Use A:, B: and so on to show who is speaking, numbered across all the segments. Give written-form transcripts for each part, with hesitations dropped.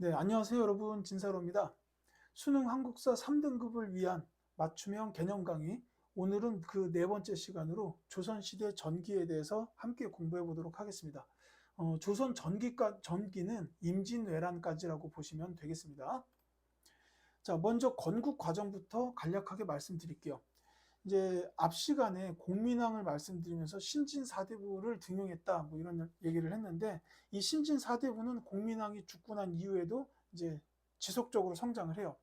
A: 네, 안녕하세요 여러분. 진사로입니다. 수능 한국사 3등급을 위한 맞춤형 개념 강의. 오늘은 그 네 번째 시간으로 조선시대 전기에 대해서 함께 공부해 보도록 하겠습니다. 조선 전기는 임진왜란까지라고 보시면 되겠습니다. 자, 먼저 건국 과정부터 간략하게 말씀드릴게요. 이제 앞 시간에 공민왕을 말씀드리면서 신진사대부를 등용했다 뭐 이런 얘기를 했는데, 이 신진사대부는 공민왕이 죽고 난 이후에도 이제 지속적으로 성장을 해요.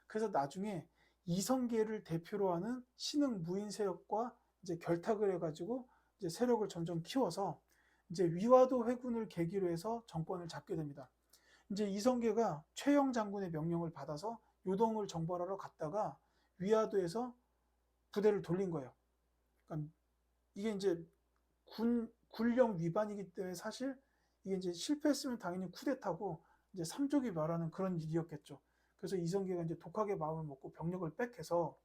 A: 그래서 나중에 이성계를 대표로 하는 신흥 무인 세력과 이제 결탁을 해가지고 이제 세력을 점점 키워서 이제 위화도 회군을 계기로 해서 정권을 잡게 됩니다. 이제 이성계가 최영 장군의 명령을 받아서 요동을 정벌하러 갔다가 위화도에서 부대를 돌린 거예요. 그러니까 이게 이제 군령 위반이기 때문에 사실 이게 이제 실패했으면 당연히 쿠데타고 이제 삼족이 말하는 그런 일이었겠죠. 그래서 이성계가 이제 독하게 마음을 먹고 병력을 빽해서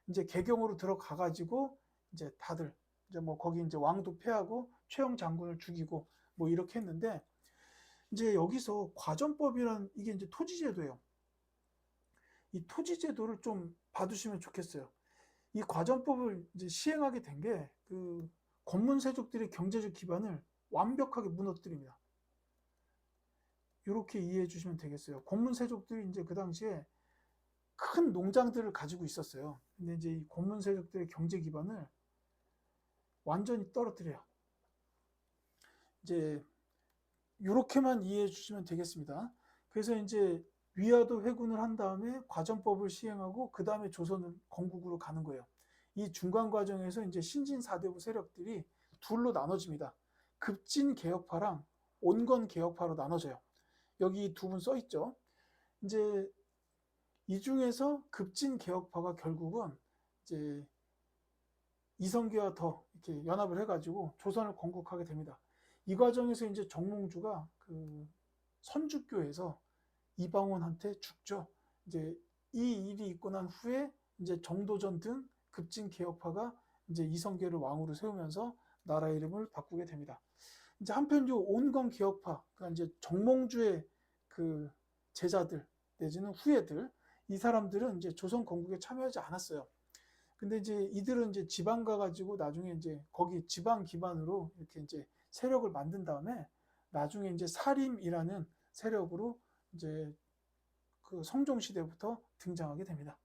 A: 이제 개경으로 들어가 가지고 이제 다들 이제 뭐 거기 이제 왕도 패하고 최영 장군을 죽이고 뭐 이렇게 했는데, 이제 여기서 과전법이란 이게 이제 토지제도예요. 이 토지제도를 좀 봐두시면 좋겠어요. 이 과전법을 이제 시행하게 된 게 그 권문세족들의 경제적 기반을 완벽하게 무너뜨립니다. 이렇게 이해해 주시면 되겠어요. 권문세족들이 이제 그 당시에 큰 농장들을 가지고 있었어요. 근데 이제 이 권문세족들의 경제 기반을 완전히 떨어뜨려요. 이제 이렇게만 이해해 주시면 되겠습니다. 그래서 이제 위화도 회군을 한 다음에 과전법을 시행하고 그 다음에 조선을 건국으로 가는 거예요. 이 중간 과정에서 이제 신진 사대부 세력들이 둘로 나눠집니다. 급진 개혁파랑 온건 개혁파로 나눠져요. 여기 두 분 써 있죠. 이제 이 중에서 급진 개혁파가 결국은 이제 이성계와 더 이렇게 연합을 해가지고 조선을 건국하게 됩니다. 이 과정에서 이제 정몽주가 그 선주교에서 이방원한테 죽죠. 이제 이 일이 있고 난 후에 이제 정도전 등 급진 개혁파가 이제 이성계를 왕으로 세우면서 나라 이름을 바꾸게 됩니다. 이제 한편 요 온건 개혁파, 그러니까 이제 정몽주의 그 제자들 내지는 후예들, 이 사람들은 이제 조선 건국에 참여하지 않았어요. 근데 이제 이들은 이제 지방 가가지고 나중에 이제 거기 지방 기반으로 이렇게 이제 세력을 만든 다음에 나중에 이제 사림이라는 세력으로 이제 그 성종 시대부터 등장하게 됩니다.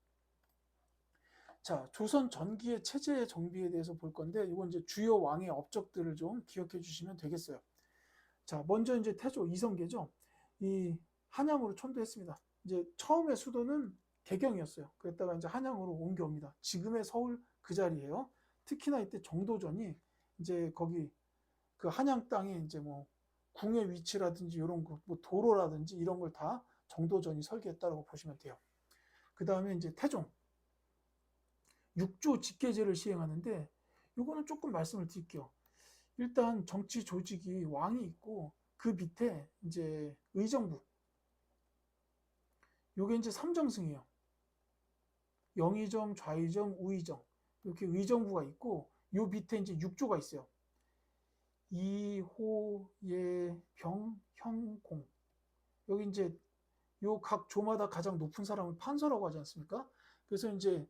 A: 자, 조선 전기의 체제 정비에 대해서 볼 건데, 이건 이제 주요 왕의 업적들을 좀 기억해 주시면 되겠어요. 자, 먼저 이제 태조 이성계죠. 이 한양으로 천도했습니다. 이제 처음에 수도는 개경이었어요. 그랬다가 이제 한양으로 옮겨옵니다. 지금의 서울 그 자리예요. 특히나 이때 정도전이 이제 거기 그 한양 땅에 이제 뭐 궁의 위치라든지 이런 거, 뭐 도로라든지 이런 걸 다 정도전이 설계했다고 보시면 돼요. 그 다음에 이제 태종 육조 직계제를 시행하는데, 이거는 조금 말씀을 드릴게요. 일단 정치 조직이 왕이 있고 그 밑에 이제 의정부, 요게 이제 삼정승이에요. 영의정, 좌의정, 우의정, 이렇게 의정부가 있고 요 밑에 이제 육조가 있어요. 이, 호, 예, 병, 형, 공. 여기 이제 요 각 조마다 가장 높은 사람을 판서라고 하지 않습니까? 그래서 이제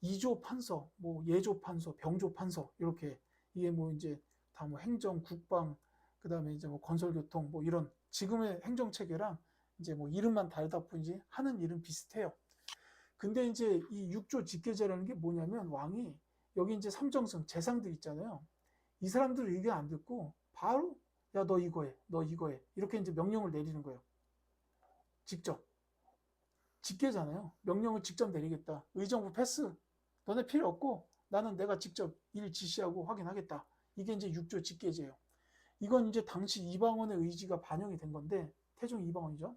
A: 이조 판서, 뭐 예조 판서, 병조 판서 이렇게, 이게 뭐 이제 다 뭐 행정, 국방, 그다음에 이제 뭐 건설교통 뭐 이런 지금의 행정 체계랑 이제 뭐 이름만 다르다 뿐이지 하는 일은 비슷해요. 근데 이제 이 육조 직계제라는 게 뭐냐면, 왕이 여기 이제 삼정승 재상들 있잖아요. 이 사람들 의견 안 듣고 바로 야 너 이거 해, 너 이거 해, 이렇게 이제 명령을 내리는 거예요. 직접. 직계잖아요. 명령을 직접 내리겠다. 의정부 패스. 너네 필요 없고 나는 내가 직접 일 지시하고 확인하겠다. 이게 이제 육조 직계제예요. 이건 이제 당시 이방원의 의지가 반영이 된 건데, 태종 이방원이죠.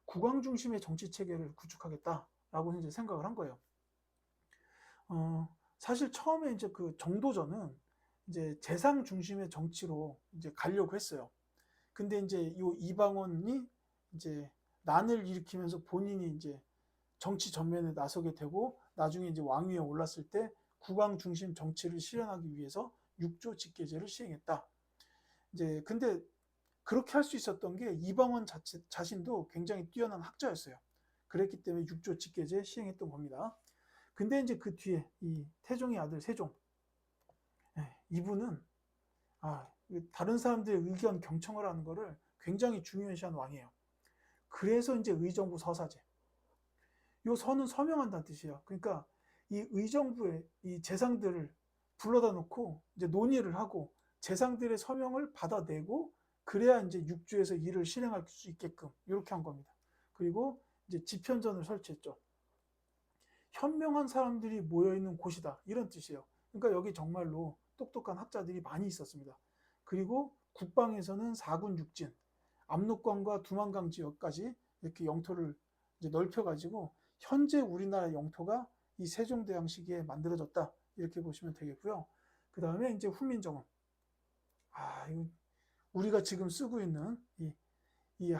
A: 국왕 중심의 정치 체계를 구축하겠다라고 이제 생각을 한 거예요. 사실 처음에 이제 그 정도전은 이제 재상 중심의 정치로 이제 가려고 했어요. 근데 이제 이 이방원이 이제 난을 일으키면서 본인이 이제 정치 전면에 나서게 되고, 나중에 이제 왕위에 올랐을 때 국왕 중심 정치를 실현하기 위해서 육조 직계제를 시행했다. 이제 근데 그렇게 할 수 있었던 게 이방원 자신도 굉장히 뛰어난 학자였어요. 그랬기 때문에 육조 직계제 시행했던 겁니다. 근데 이제 그 뒤에 이 태종의 아들 세종, 이분은 다른 사람들의 의견 경청을 하는 거를 굉장히 중요시한 왕이에요. 그래서 이제 의정부 서사제. 요 서는 서명한다는 뜻이에요. 그러니까 이 의정부의 이 재상들을 불러다 놓고 이제 논의를 하고 재상들의 서명을 받아내고 그래야 이제 육주에서 일을 실행할 수 있게끔 이렇게 한 겁니다. 그리고 이제 집현전을 설치했죠. 현명한 사람들이 모여있는 곳이다 이런 뜻이에요. 그러니까 여기 정말로 똑똑한 학자들이 많이 있었습니다. 그리고 국방에서는 4군 6진, 압록강과 두만강 지역까지 이렇게 영토를 이제 넓혀가지고 현재 우리나라 영토가 이 세종대왕 시기에 만들어졌다 이렇게 보시면 되겠고요. 그 다음에 이제 훈민정음. 우리가 지금 쓰고 있는 이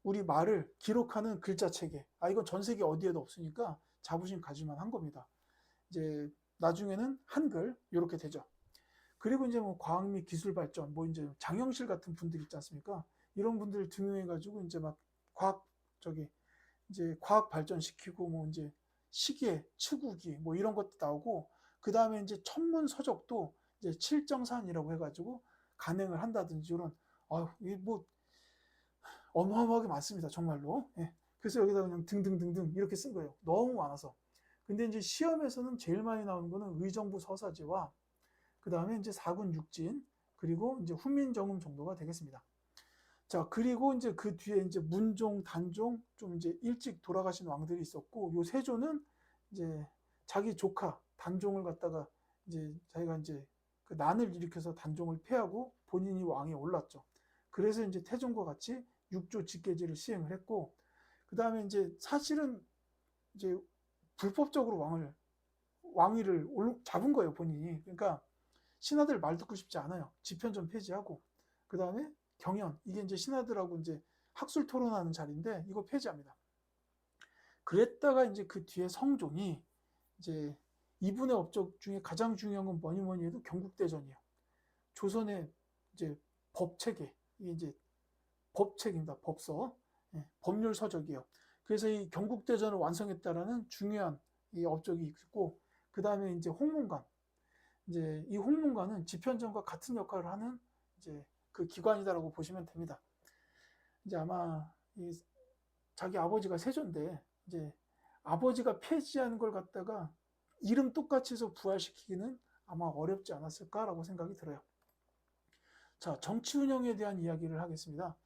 A: 우리 말을 기록하는 글자 체계. 이건 전 세계 어디에도 없으니까 자부심 가질만 한 겁니다. 이제 나중에는 한글 이렇게 되죠. 그리고 이제 뭐 과학 및 기술 발전, 뭐 이제 장영실 같은 분들 있지 않습니까? 이런 분들 등용해가지고 이제 막 과학 발전시키고 뭐 이제 시계, 치구기 뭐 이런 것도 나오고 그 다음에 이제 천문 서적도 이제 칠정산이라고 해가지고 간행을 한다든지 이런 이게 뭐 어마어마하게 많습니다 정말로. 그래서 여기다 그냥 등등등등 이렇게 쓴 거예요. 너무 많아서. 근데 이제 시험에서는 제일 많이 나오는 거는 의정부 서사제와 그 다음에 이제 4군 6진 그리고 이제 훈민정음 정도가 되겠습니다. 자, 그리고 이제 그 뒤에 이제 문종, 단종 좀 이제 일찍 돌아가신 왕들이 있었고, 요 세조는 이제 자기 조카 단종을 갖다가 이제 자기가 이제 그 난을 일으켜서 단종을 패하고 본인이 왕에 올랐죠. 그래서 이제 태종과 같이 육조 직계제를 시행을 했고, 그 다음에 이제 사실은 이제 불법적으로 왕위를 잡은 거예요, 본인이. 그러니까 신하들 말 듣고 싶지 않아요. 집현전 폐지하고. 그 다음에 경연. 이게 이제 신하들하고 이제 학술 토론하는 자리인데 이거 폐지합니다. 그랬다가 이제 그 뒤에 성종이 이제 이분의 업적 중에 가장 중요한 건 뭐니 해도 경국대전이에요. 조선의 이제 법체계. 이게 이제 법책입니다. 법서. 법률 서적이에요. 그래서 이 경국대전을 완성했다라는 중요한 이 업적이 있고 그 다음에 이제 홍문관. 이제 이 홍문관은 집현전과 같은 역할을 하는 이제 그 기관이다라고 보시면 됩니다. 이제 아마 자기 아버지가 세조인데 이제 아버지가 폐지한 걸 갖다가 이름 똑같이 해서 부활시키기는 아마 어렵지 않았을까라고 생각이 들어요. 자, 정치 운영에 대한 이야기를 하겠습니다.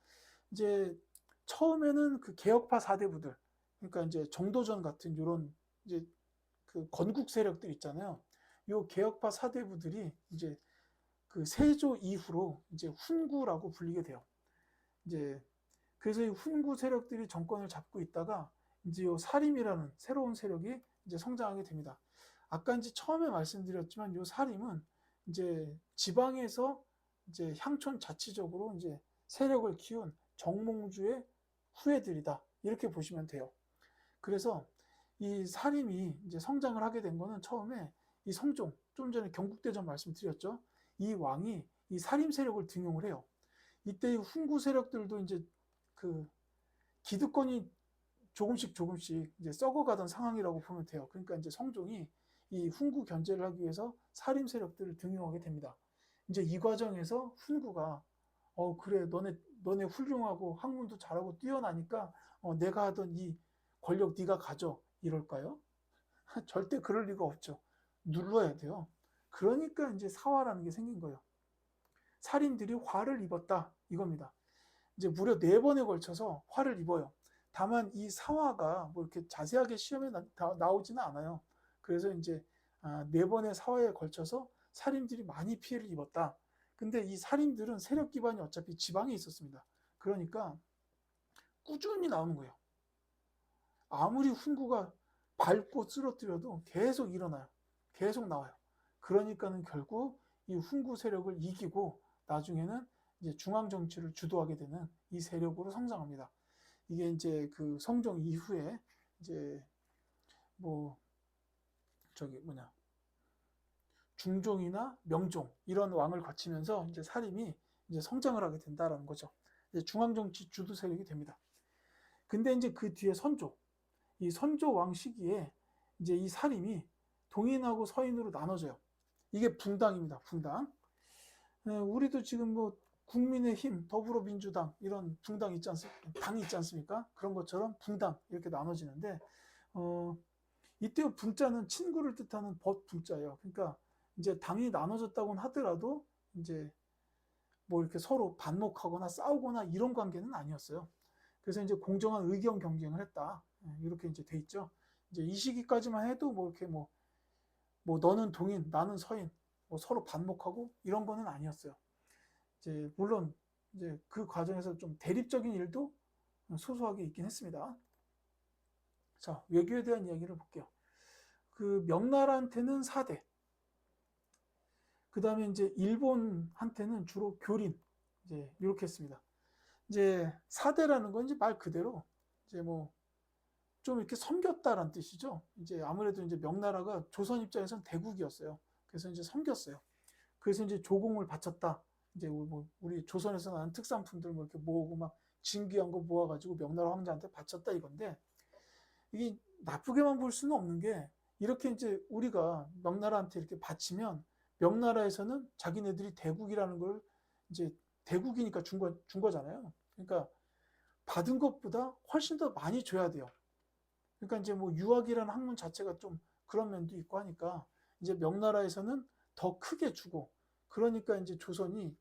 A: 이제 처음에는 그 개혁파 사대부들, 그러니까 이제 정도전 같은 이런 이제 그 건국 세력들 있잖아요. 요 개혁파 사대부들이 이제 그 세조 이후로 이제 훈구라고 불리게 돼요. 이제 그래서 이 훈구 세력들이 정권을 잡고 있다가 이제 요 사림이라는 새로운 세력이 이제 성장하게 됩니다. 아까 이제 처음에 말씀드렸지만 요 사림은 이제 지방에서 이제 향촌 자치적으로 이제 세력을 키운 정몽주의 후예들이다. 이렇게 보시면 돼요. 그래서 이 사림이 이제 성장을 하게 된 거는 처음에 이 성종, 좀 전에 경국대전 말씀드렸죠. 이 왕이 이 사림 세력을 등용을 해요. 이때 훈구 세력들도 이제 그 기득권이 조금씩 이제 썩어가던 상황이라고 보면 돼요. 그러니까 이제 성종이 이 훈구 견제를 하기 위해서 사림 세력들을 등용하게 됩니다. 이제 이 과정에서 훈구가 그래 너네 훌륭하고 학문도 잘하고 뛰어나니까 내가 하던 이 권력 네가 가져 이럴까요? 절대 그럴 리가 없죠. 눌러야 돼요. 그러니까 이제 사화라는 게 생긴 거예요. 살인들이 화를 입었다 이겁니다. 이제 무려 4번에 걸쳐서 화를 입어요. 다만 이 사화가 뭐 이렇게 자세하게 시험에 나오지는 않아요. 그래서 이제 4번의 사화에 걸쳐서 살인들이 많이 피해를 입었다. 근데 이 살인들은 세력 기반이 어차피 지방에 있었습니다. 그러니까 꾸준히 나오는 거예요. 아무리 훈구가 밟고 쓰러뜨려도 계속 일어나요. 계속 나와요. 그러니까는 결국 이 훈구 세력을 이기고 나중에는 이제 중앙 정치를 주도하게 되는 이 세력으로 성장합니다. 이게 이제 그 성종 이후에 이제 뭐 중종이나 명종 이런 왕을 거치면서 이제 사림이 이제 성장을 하게 된다라는 거죠. 이제 중앙정치 주도 세력이 됩니다. 근데 이제 그 뒤에 선조, 이 선조 왕 시기에 이제 이 사림이 동인하고 서인으로 나눠져요. 이게 붕당입니다. 붕당. 우리도 지금 뭐 국민의힘, 더불어민주당 이런 붕당 있지 않습니까? 당이 있지 않습니까? 그런 것처럼 붕당 이렇게 나눠지는데 이때 붕자는 친구를 뜻하는 벗 붕자예요. 그러니까 이제 당이 나눠졌다고는 하더라도 이제 뭐 이렇게 서로 반목하거나 싸우거나 이런 관계는 아니었어요. 그래서 이제 공정한 의견 경쟁을 했다. 이렇게 이제 돼 있죠. 이제 이 시기까지만 해도 뭐 이렇게 뭐 너는 동인, 나는 서인, 뭐 서로 반목하고 이런 거는 아니었어요. 이제 물론 이제 그 과정에서 좀 대립적인 일도 소소하게 있긴 했습니다. 자, 외교에 대한 이야기를 볼게요. 그 명나라한테는 사대, 그 다음에 이제 일본한테는 주로 교린, 이제 이렇게 했습니다. 이제 사대라는 건 이제 말 그대로 이제 뭐 좀 이렇게 섬겼다라는 뜻이죠. 이제 아무래도 이제 명나라가 조선 입장에서는 대국이었어요. 그래서 이제 섬겼어요. 그래서 이제 조공을 바쳤다. 이제 뭐 우리 조선에서 나는 특산품들 뭐 이렇게 모으고 막 진귀한 거 모아가지고 명나라 황제한테 바쳤다 이건데 이게 나쁘게만 볼 수는 없는 게 이렇게 이제 우리가 명나라한테 이렇게 바치면 명나라에서는 자기네들이 대국이라는 걸 이제 대국이니까 준 거잖아요. 그러니까 받은 것보다 훨씬 더 많이 줘야 돼요. 그러니까 이제 뭐 유학이라는 학문 자체가 좀 그런 면도 있고 하니까 이제 명나라에서는 더 크게 주고 그러니까 이제 조선이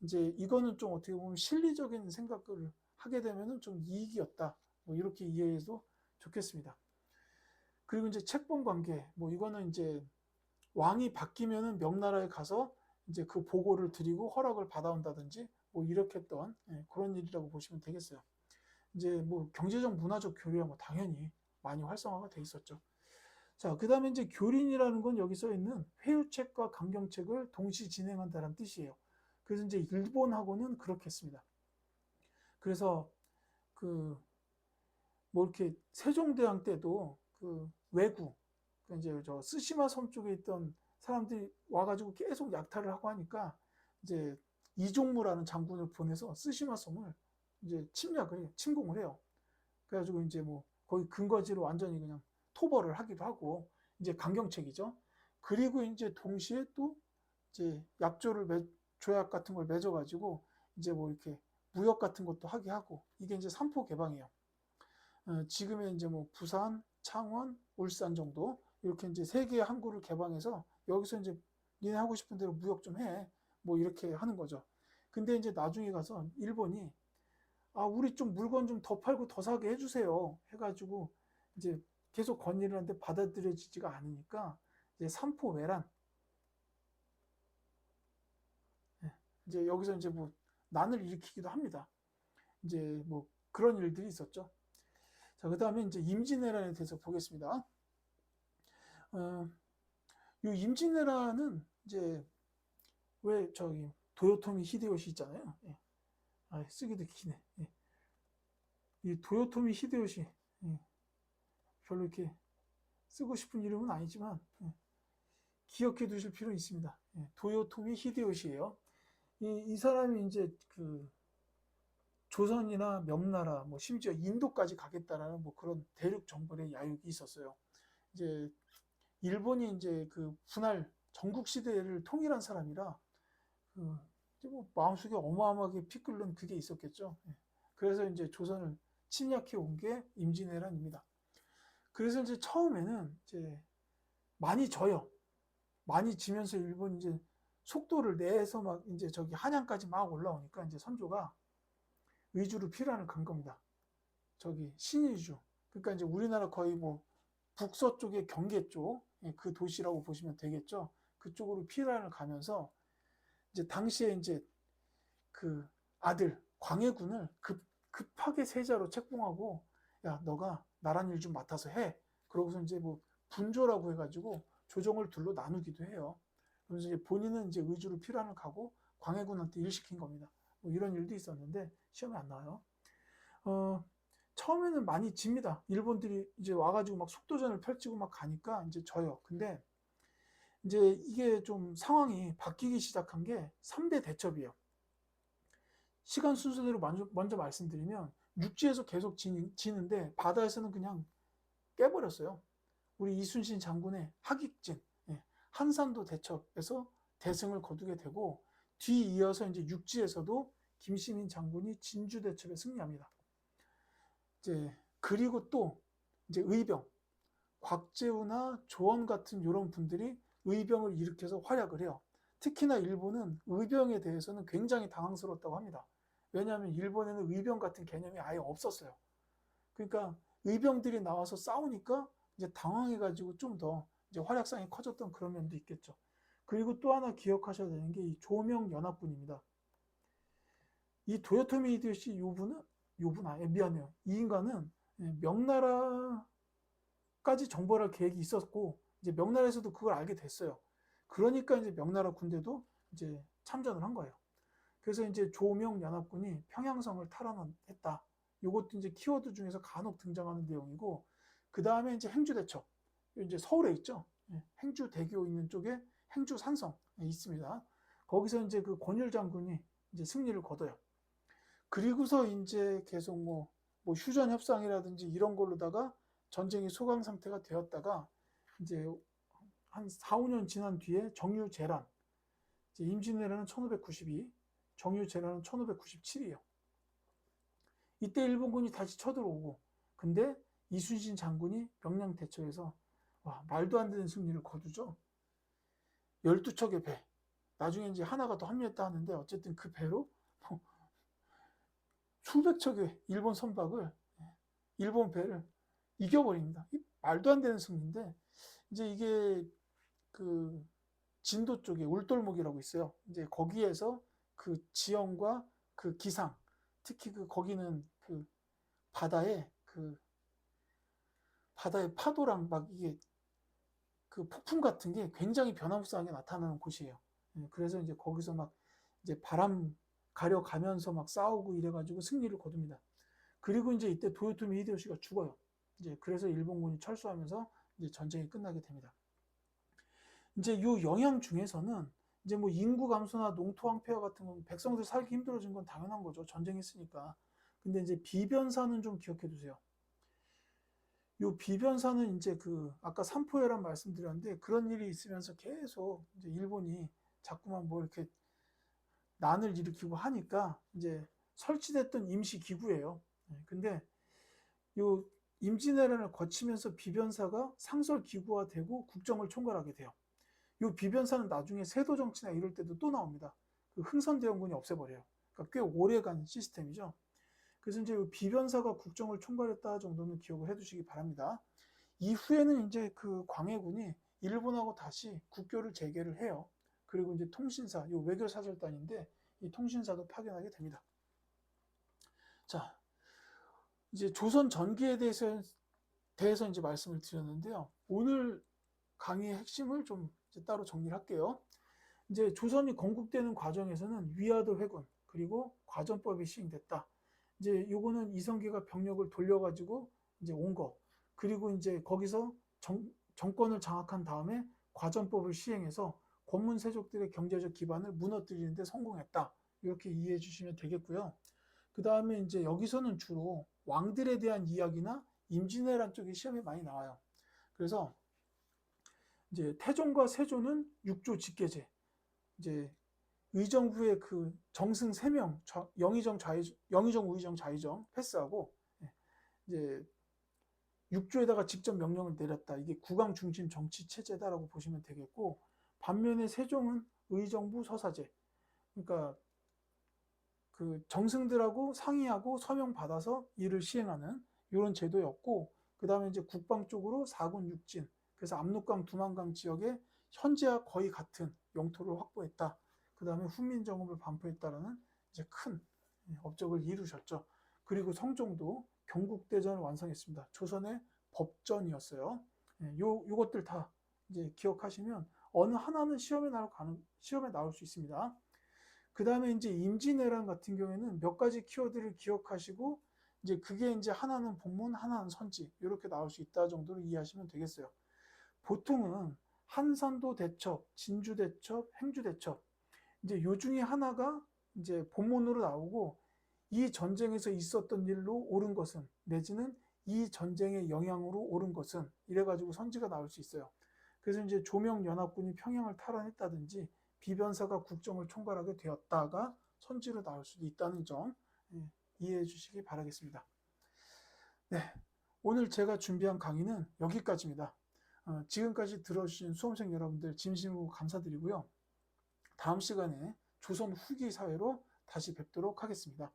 A: 이제 이거는 좀 어떻게 보면 실리적인 생각을 하게 되면은 좀 이익이었다. 뭐 이렇게 이해해도 좋겠습니다. 그리고 이제 책봉 관계 뭐 이거는 이제 왕이 바뀌면은 명나라에 가서 이제 그 보고를 드리고 허락을 받아온다든지 뭐 이렇게 했던 그런 일이라고 보시면 되겠어요. 이제 뭐 경제적 문화적 교류야 뭐 당연히 많이 활성화가 돼 있었죠. 자, 그 다음에 이제 교린이라는 건 여기 써 있는 회유책과 강경책을 동시 진행한다는 뜻이에요. 그래서 이제 일본하고는 그렇게 했습니다. 그래서 그 뭐 이렇게 세종대왕 때도 그 왜구, 그 이제 저 쓰시마 섬 쪽에 있던 사람들이 와가지고 계속 약탈을 하고 하니까 이제 이종무라는 장군을 보내서 쓰시마 섬을 이제 침공을 해요. 그래가지고 이제 뭐 거기 근거지로 완전히 그냥 토벌을 하기도 하고 이제 강경책이죠. 그리고 이제 동시에 또 이제 조약 같은 걸 맺어가지고 이제 뭐 이렇게 무역 같은 것도 하게 하고 이게 이제 삼포 개방이에요. 지금의 이제 뭐 부산, 창원, 울산 정도 이렇게 이제 세 개의 항구를 개방해서 여기서 이제 니네 하고 싶은 대로 무역 좀 해. 뭐 이렇게 하는 거죠. 근데 이제 나중에 가서 일본이 우리 좀 물건 좀 더 팔고 더 사게 해주세요. 해가지고 이제 계속 건의를 하는데 받아들여지지가 않으니까 이제 삼포 외란. 이제 여기서 이제 뭐 난을 일으키기도 합니다. 이제 뭐 그런 일들이 있었죠. 자, 그 다음에 이제 임진왜란에 대해서 보겠습니다. 이 임진왜란은 이제 왜 저기 도요토미 히데요시 있잖아요. 예. 쓰기도 기네. 예. 이 도요토미 히데요시 별로 이렇게 쓰고 싶은 이름은 아니지만 기억해 두실 필요는 있습니다. 도요토미 히데요시예요. 이 사람이 이제 그 조선이나 명나라, 뭐 심지어 인도까지 가겠다라는 뭐 그런 대륙 정벌의 야욕이 있었어요. 이제 일본이 이제 그 분할 전국 시대를 통일한 사람이라 그 뭐 마음속에 어마어마하게 피 끓는 그게 있었겠죠. 그래서 이제 조선을 침략해 온 게 임진왜란입니다. 그래서 이제 처음에는 이제 많이 져요. 많이 지면서 일본이 이제 속도를 내서 막 이제 저기 한양까지 막 올라오니까 이제 선조가 의주로 피란을 간 겁니다. 저기 신의주. 그러니까 이제 우리나라 거의 뭐 북서쪽의 경계 쪽 그 도시라고 보시면 되겠죠. 그쪽으로 피란을 가면서 이제 당시에 이제 그 아들 광해군을 급하게 세자로 책봉하고 야 너가 나란 일 좀 맡아서 해. 그러고서 이제 뭐 분조라고 해가지고 조정을 둘로 나누기도 해요. 그래서 이제 본인은 이제 의주로 피란을 가고 광해군한테 일 시킨 겁니다. 뭐 이런 일도 있었는데 시험에 안 나와요. 처음에는 많이 집니다. 일본들이 이제 와가지고 막 속도전을 펼치고 막 가니까 이제 져요. 근데 이제 이게 좀 상황이 바뀌기 시작한 게 3대 대첩이에요. 시간 순서대로 먼저 말씀드리면 육지에서 계속 지는데 바다에서는 그냥 깨버렸어요. 우리 이순신 장군의 하익진, 예, 한산도 대첩에서 대승을 거두게 되고 뒤이어서 이제 육지에서도 김시민 장군이 진주 대첩에 승리합니다. 이제 그리고 또 이제 의병, 곽재우나 조원 같은 이런 분들이 의병을 일으켜서 활약을 해요. 특히나 일본은 의병에 대해서는 굉장히 당황스러웠다고 합니다. 왜냐하면 일본에는 의병 같은 개념이 아예 없었어요. 그러니까 의병들이 나와서 싸우니까 이제 당황해가지고 좀 더 이제 활약상이 커졌던 그런 면도 있겠죠. 그리고 또 하나 기억하셔야 되는 게 이 조명연합군입니다. 이 도요토미 히데요시 미안해요. 이 인간은 명나라까지 정벌할 계획이 있었고 이제 명나라에서도 그걸 알게 됐어요. 그러니까 이제 명나라 군대도 이제 참전을 한 거예요. 그래서 이제 조명연합군이 평양성을 탈환했다. 이것도 이제 키워드 중에서 간혹 등장하는 내용이고, 그 다음에 이제 행주대첩. 이제 서울에 있죠. 행주대교 있는 쪽에 행주산성 있습니다. 거기서 이제 그 권율 장군이 이제 승리를 거둬요. 그리고서 이제 계속 뭐 휴전 협상이라든지 이런 걸로다가 전쟁이 소강 상태가 되었다가 이제 한 4, 5년 지난 뒤에 정유재란, 임진왜란은 1592, 정유재란은 1597이에요. 이때 일본군이 다시 쳐들어오고, 근데 이순신 장군이 명량 대처해서 말도 안 되는 승리를 거두죠. 12척의 배, 나중에 이제 하나가 더 합류했다 하는데 어쨌든 그 배로 수백 척의 일본 선박을, 일본 배를 이겨버립니다. 말도 안 되는 승리인데, 이제 이게 그 진도 쪽에 울돌목이라고 있어요. 이제 거기에서 그 지형과 그 기상, 특히 거기는 그 바다에 파도랑 막 이게 그 폭풍 같은 게 굉장히 변화무쌍하게 나타나는 곳이에요. 그래서 이제 거기서 막 이제 바람 가려가면서 막 싸우고 이래가지고 승리를 거둡니다. 그리고 이제 이때 도요토미 히데요시가 죽어요. 이제 그래서 일본군이 철수하면서 이제 전쟁이 끝나게 됩니다. 이제 요 영향 중에서는 이제 뭐 인구 감소나 농토 황폐화 같은 건 백성들 살기 힘들어진 건 당연한 거죠. 전쟁했으니까. 근데 이제 비변사는 좀 기억해 두세요. 요 비변사는 이제 아까 삼포해란 말씀드렸는데 그런 일이 있으면서 계속 이제 일본이 자꾸만 뭐 이렇게 난을 일으키고 하니까 이제 설치됐던 임시 기구예요. 근데 요 임진왜란을 거치면서 비변사가 상설 기구화되고 국정을 총괄하게 돼요. 요 비변사는 나중에 세도 정치나 이럴 때도 또 나옵니다. 그 흥선대원군이 없애버려요. 그러니까 꽤 오래간 시스템이죠. 그래서 이제 비변사가 국정을 총괄했다 정도는 기억을 해두시기 바랍니다. 이후에는 이제 그 광해군이 일본하고 다시 국교를 재개를 해요. 그리고 이제 통신사, 요 외교사절단인데 이 통신사도 파견하게 됩니다. 자, 이제 조선 전기에 대해서 이제 말씀을 드렸는데요. 오늘 강의의 핵심을 좀 이제 따로 정리를 할게요. 이제 조선이 건국되는 과정에서는 위화도 회군 그리고 과전법이 시행됐다. 이제 요거는 이성계가 병력을 돌려가지고 이제 온 거. 그리고 이제 거기서 정권을 장악한 다음에 과전법을 시행해서 권문 세족들의 경제적 기반을 무너뜨리는 데 성공했다. 이렇게 이해해 주시면 되겠고요. 그 다음에 이제 여기서는 주로 왕들에 대한 이야기나 임진왜란 쪽이 시험에 많이 나와요. 그래서 이제 태종과 세조는 육조 직계제, 이제 의정부의 그 정승 3명, 영의정, 우의정, 좌의정 패스하고 이제 육조에다가 직접 명령을 내렸다. 이게 국왕 중심 정치 체제다라고 보시면 되겠고, 반면에 세종은 의정부 서사제, 그러니까 그 정승들하고 상의하고 서명 받아서 일을 시행하는 이런 제도였고, 그 다음에 이제 국방 쪽으로 4군 6진, 그래서 압록강, 두만강 지역에 현재와 거의 같은 영토를 확보했다. 그 다음에 훈민정음을 반포했다라는 이제 큰 업적을 이루셨죠. 그리고 성종도 경국대전을 완성했습니다. 조선의 법전이었어요. 요것들 다 이제 기억하시면 어느 하나는 시험에 나올 수 있습니다. 그 다음에 이제 임진왜란 같은 경우에는 몇 가지 키워드를 기억하시고 이제 그게 이제 하나는 본문, 하나는 선지 이렇게 나올 수 있다 정도로 이해하시면 되겠어요. 보통은 한산도 대첩, 진주 대첩, 행주 대첩 이제 요 중에 하나가 이제 본문으로 나오고 이 전쟁에서 있었던 일로 옳은 것은, 내지는 이 전쟁의 영향으로 옳은 것은, 이래가지고 선지가 나올 수 있어요. 그래서 이제 조명연합군이 평양을 탈환했다든지 비변사가 국정을 총괄하게 되었다가 선지로 나올 수도 있다는 점 이해해 주시기 바라겠습니다. 네, 오늘 제가 준비한 강의는 여기까지입니다. 지금까지 들어주신 수험생 여러분들 진심으로 감사드리고요. 다음 시간에 조선 후기 사회로 다시 뵙도록 하겠습니다.